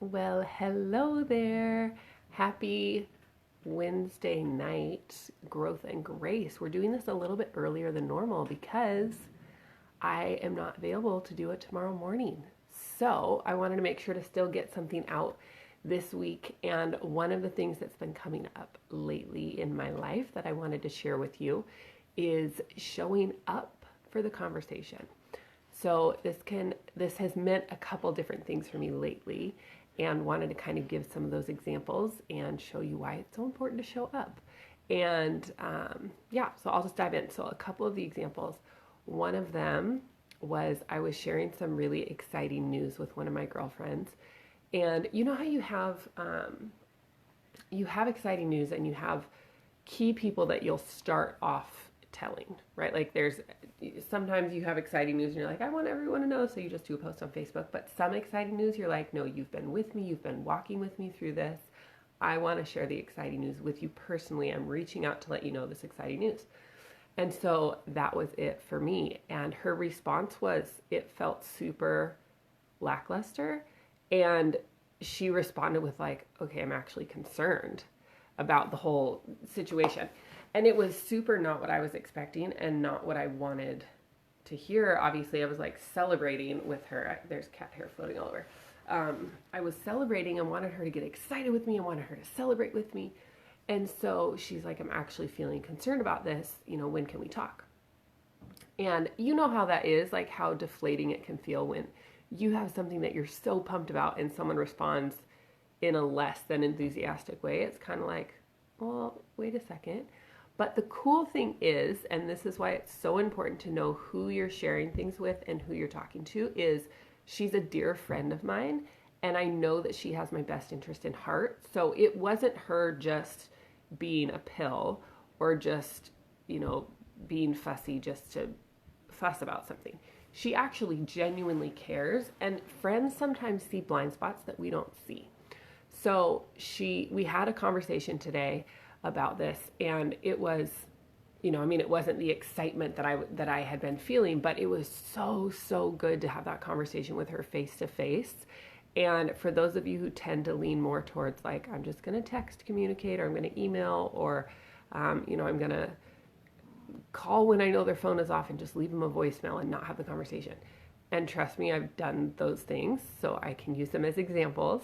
Well, hello there. Happy Wednesday night, growth and grace. We're doing this a little bit earlier than normal because I am not available to do it tomorrow morning. So I wanted to make sure to still get something out this week. And one of the things that's been coming up lately in my life that I wanted to share with you is showing up for the conversation. So this has meant a couple different things for me lately, and wanted to kind of give some of those examples and show you why it's so important to show up. And yeah, so I'll just dive in. So a couple of the examples. One of them was I was sharing some really exciting news with one of my girlfriends, and you know how you have exciting news and you have key people that you'll start off telling, right? Like there's sometimes you have exciting news and you're like, I want everyone to know, so you just do a post on Facebook. But some exciting news, you're like, no, you've been with me, you've been walking with me through this. I want to share the exciting news with you personally. I'm reaching out to let you know this exciting news. And so that was it for me. And her response was, it felt super lackluster. And she responded with like, okay, I'm actually concerned about the whole situation. And it was super not what I was expecting and not what I wanted to hear. Obviously, I was like celebrating with her. There's cat hair floating all over. I was celebrating and wanted her to get excited with me and wanted her to celebrate with me. And so she's like, I'm actually feeling concerned about this. You know, when can we talk? And you know how that is, like how deflating it can feel when you have something that you're so pumped about and someone responds in a less than enthusiastic way. It's kind of like, well, wait a second. But the cool thing is, and this is why it's so important to know who you're sharing things with and who you're talking to, is she's a dear friend of mine, and I know that she has my best interest in heart. So it wasn't her just being a pill or just, being fussy just to fuss about something. She actually genuinely cares, and friends sometimes see blind spots that we don't see. So we had a conversation today about this, and it was, it wasn't the excitement that I had been feeling, but it was so good to have that conversation with her face to face. And for those of you who tend to lean more towards like, I'm just going to text communicate, or I'm going to email, or I'm going to call when I know their phone is off and just leave them a voicemail and not have the conversation. And trust me, I've done those things, so I can use them as examples.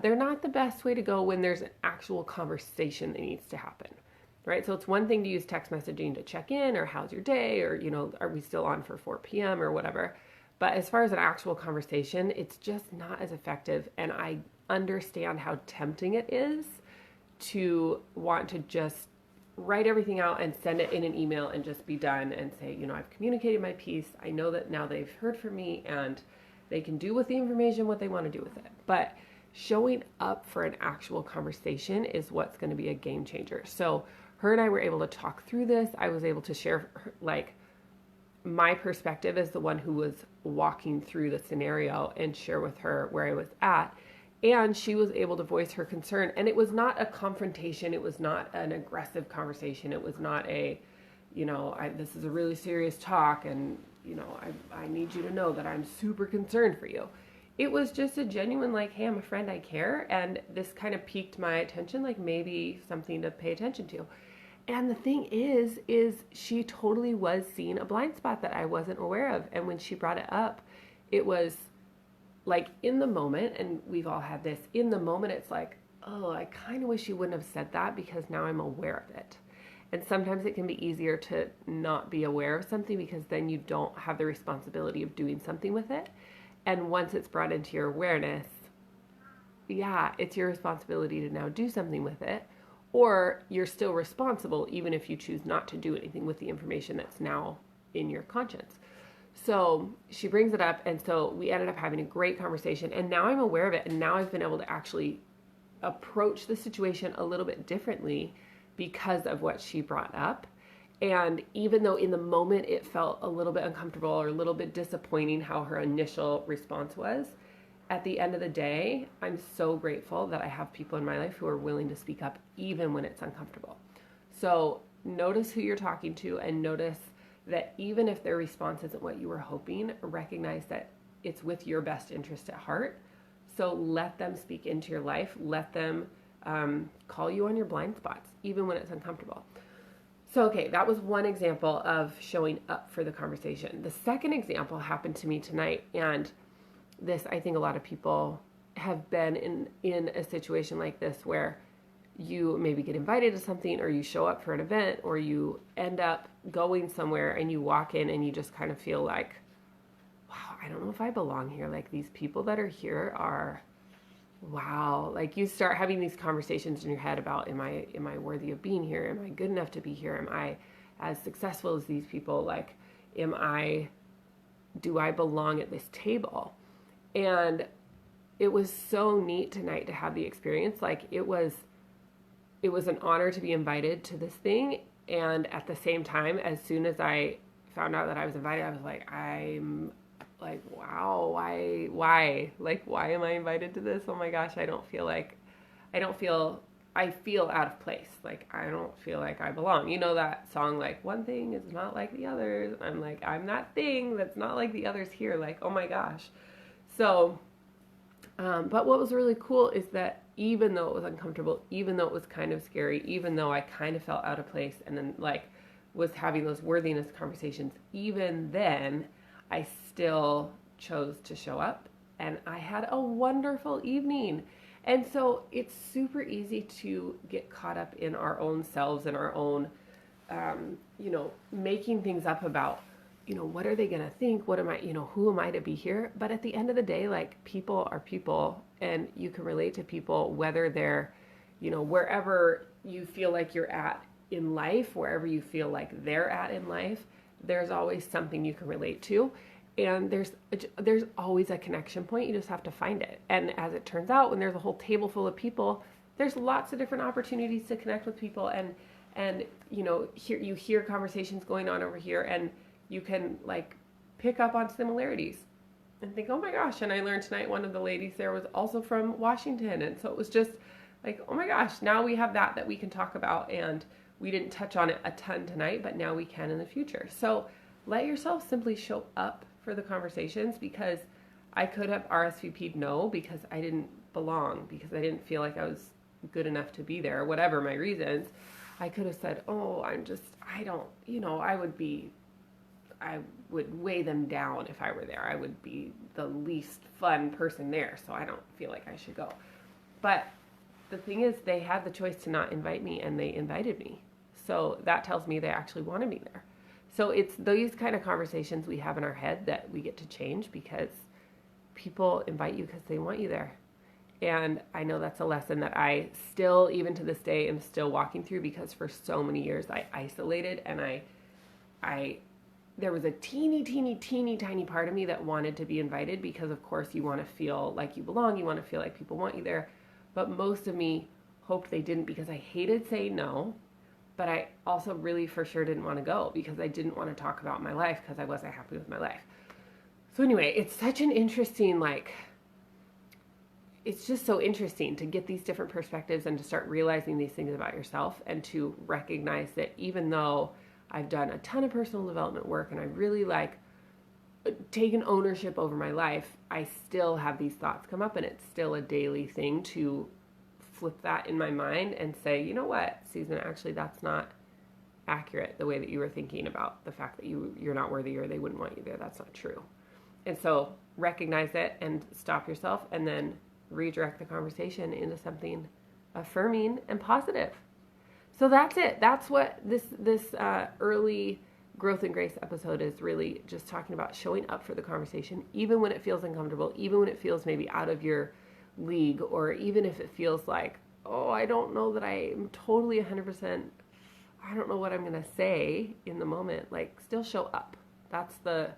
They're not the best way to go when there's an actual conversation that needs to happen, right? So it's one thing to use text messaging to check in, or how's your day, or, are we still on for 4 p.m. or whatever. But as far as an actual conversation, it's just not as effective. And I understand how tempting it is to want to just write everything out and send it in an email and just be done and say, I've communicated my piece. I know that now they've heard from me and they can do with the information what they want to do with it. But showing up for an actual conversation is what's going to be a game changer. So her and I were able to talk through this. I was able to share like my perspective as the one who was walking through the scenario and share with her where I was at. And she was able to voice her concern. And it was not a confrontation. It was not an aggressive conversation. It was not a, this is a really serious talk, and, I need you to know that I'm super concerned for you. It was just a genuine, like, hey, I'm a friend, I care. And this kind of piqued my attention, like maybe something to pay attention to. And the thing is she totally was seeing a blind spot that I wasn't aware of. And when she brought it up, it was like in the moment, and we've all had this, in the moment it's like, oh, I kind of wish you wouldn't have said that because now I'm aware of it. And sometimes it can be easier to not be aware of something because then you don't have the responsibility of doing something with it. And once it's brought into your awareness, yeah, it's your responsibility to now do something with it. Or you're still responsible even if you choose not to do anything with the information that's now in your conscience. So she brings it up, and so we ended up having a great conversation, and now I'm aware of it, and now I've been able to actually approach the situation a little bit differently because of what she brought up. And even though in the moment it felt a little bit uncomfortable or a little bit disappointing how her initial response was, at the end of the day, I'm so grateful that I have people in my life who are willing to speak up even when it's uncomfortable. So notice who you're talking to, and notice that even if their response isn't what you were hoping, recognize that it's with your best interest at heart. So let them speak into your life. Let them call you on your blind spots, even when it's uncomfortable. So, okay, that was one example of showing up for the conversation. The second example happened to me tonight, and this, I think a lot of people have been in a situation like this where you maybe get invited to something, or you show up for an event, or you end up going somewhere and you walk in and you just kind of feel like, wow, I don't know if I belong here. Like, these people that are here are, wow. Like, you start having these conversations in your head about, am I worthy of being here? Am I good enough to be here? Am I as successful as these people? Like, do I belong at this table? And it was so neat tonight to have the experience. Like, it was an honor to be invited to this thing. And at the same time, as soon as I found out that I was invited, I was like, I'm like, wow, why? Like, why am I invited to this? Oh my gosh, I feel out of place. Like, I don't feel like I belong. You know that song, like, one thing is not like the others. I'm like, I'm that thing that's not like the others here. Like, oh my gosh. So, but what was really cool is that even though it was uncomfortable, even though it was kind of scary, even though I kind of felt out of place and then like was having those worthiness conversations, even then I still chose to show up, and I had a wonderful evening. And so it's super easy to get caught up in our own selves and our own, making things up about, what are they going to think? What am I, who am I to be here? But at the end of the day, like, people are people, and you can relate to people, whether they're, wherever you feel like you're at in life, wherever you feel like they're at in life, there's always something you can relate to. And there's always a connection point. You just have to find it. And as it turns out, when there's a whole table full of people, there's lots of different opportunities to connect with people. And you hear conversations going on over here, and you can like pick up on similarities and think, oh my gosh. And I learned tonight one of the ladies there was also from Washington. And so it was just like, oh my gosh, now we have that we can talk about. And we didn't touch on it a ton tonight, but now we can in the future. So let yourself simply show up for the conversations, because I could have RSVP'd no because I didn't belong, because I didn't feel like I was good enough to be there, whatever my reasons. I could have said, oh, I would weigh them down if I were there. I would be the least fun person there, so I don't feel like I should go. But the thing is, they had the choice to not invite me, and they invited me. So that tells me they actually wanted me there. So it's these kind of conversations we have in our head that we get to change, because people invite you because they want you there. And I know that's a lesson that I still, even to this day, am still walking through, because for so many years I isolated, and there was a teeny tiny part of me that wanted to be invited, because of course you want to feel like you belong, you want to feel like people want you there. But most of me hoped they didn't, because I hated saying no. But I also really for sure didn't want to go, because I didn't want to talk about my life, because I wasn't happy with my life. So anyway, it's such an interesting, it's just so interesting to get these different perspectives and to start realizing these things about yourself, and to recognize that even though I've done a ton of personal development work and I really taken ownership over my life, I still have these thoughts come up, and it's still a daily thing to flip that in my mind and say, you know what, Susan, actually that's not accurate, the way that you were thinking about the fact that you're not worthy, or they wouldn't want you there. That's not true. And so recognize it and stop yourself, and then redirect the conversation into something affirming and positive. So that's it. That's what this early Growth and Grace episode is really just talking about, showing up for the conversation, even when it feels uncomfortable, even when it feels maybe out of your league, or even if it feels like, oh, I don't know that I am totally 100%, I don't know what I'm going to say in the moment. Like, still show up. That's the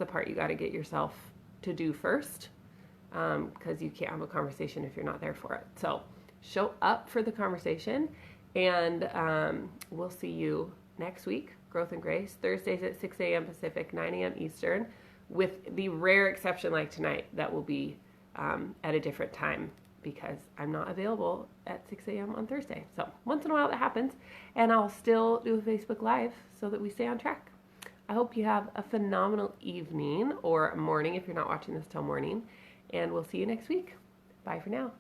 part you got to get yourself to do first, because you can't have a conversation if you're not there for it. So show up for the conversation, and we'll see you next week. Growth and Grace, Thursdays at 6 a.m. Pacific, 9 a.m. Eastern, with the rare exception like tonight that will be at a different time, because I'm not available at 6 a.m. on Thursday. So once in a while that happens, and I'll still do a Facebook Live so that we stay on track. I hope you have a phenomenal evening, or morning if you're not watching this till morning, and we'll see you next week. Bye for now.